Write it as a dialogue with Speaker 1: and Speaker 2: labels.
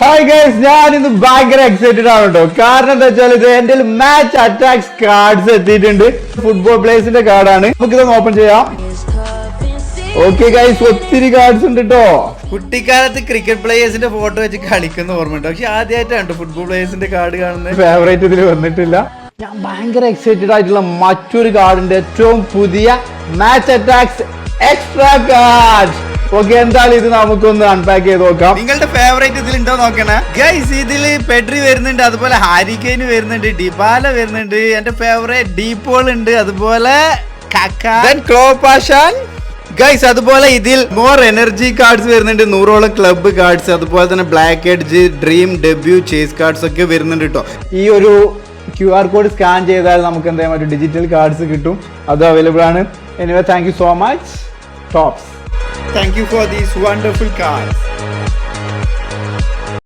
Speaker 1: Hi guys, ഞാൻ ഇന്ന് ഭയങ്കര എക്സൈറ്റഡ് ആണ് കേട്ടോ. കാരണം എന്താ വെച്ചാൽ ഇത് എന്റെ മാച്ച് അറ്റാക്സ് കാർഡ്സ് എത്തിയിട്ടുണ്ട്. ഫുട്ബോൾ പ്ലേയേഴ്സിന്റെ കാർഡാണ്. നമുക്കിതൊന്ന് ഓപ്പൺ ചെയ്യാം. ഓക്കെ ഗൈസ്, ഒത്തിരി കാർഡ്സ് ഉണ്ട് കേട്ടോ. കുട്ടിക്കാലത്ത് ക്രിക്കറ്റ് പ്ലേയേഴ്സിന്റെ ഫോട്ടോ വെച്ച് കളിക്കുന്ന ഓർമ്മയുണ്ട്. പക്ഷെ ആദ്യമായിട്ടാണ് ഫുട്ബോൾ പ്ലേയേഴ്സിന്റെ കാർഡ് കാണുന്നത്. ഫേവറേറ്റ് ഇതിൽ വന്നിട്ടില്ല. ഞാൻ ഭയങ്കര എക്സൈറ്റഡ് ആയിട്ടുള്ള മറ്റൊരു കാർഡിന്റെ ഏറ്റവും പുതിയ match attacks extra card. Okay, എന്തായാലും ഇത് നമുക്കൊന്ന് അൺപാക്ക് ചെയ്ത് നോക്കാം. നിങ്ങളുടെ ഫേവറേറ്റ് ഇതിലുണ്ടോ നോക്കണേ ഗൈസ്. ഇതില് പെഡ്രി വരുന്നുണ്ട്, അതുപോലെ ഹാരി കെയ്ൻ വരുന്നുണ്ട്, ഡിബാല വരുന്നുണ്ട്, എന്റെ ഫേവറേറ്റ് ഡീപോൾ ഉണ്ട്, അതുപോലെ ഗൈസ്. അതുപോലെ ഇതിൽ മോർ എനർജി കാർഡ്സ് വരുന്നുണ്ട്, 100ഓളം ക്ലബ്ബ് കാർഡ്സ്, അതുപോലെ തന്നെ black edge, dream, debut, chase cards ഒക്കെ വരുന്നുണ്ട് കേട്ടോ. ഈ ഒരു QR കോഡ് സ്കാൻ ചെയ്താൽ നമുക്ക് എന്താ മറ്റു ഡിജിറ്റൽ കാർഡ്സ് കിട്ടും. അത് അവൈലബിൾ ആണ്. Anyway, thank you so much tops. Thank you for these wonderful cards.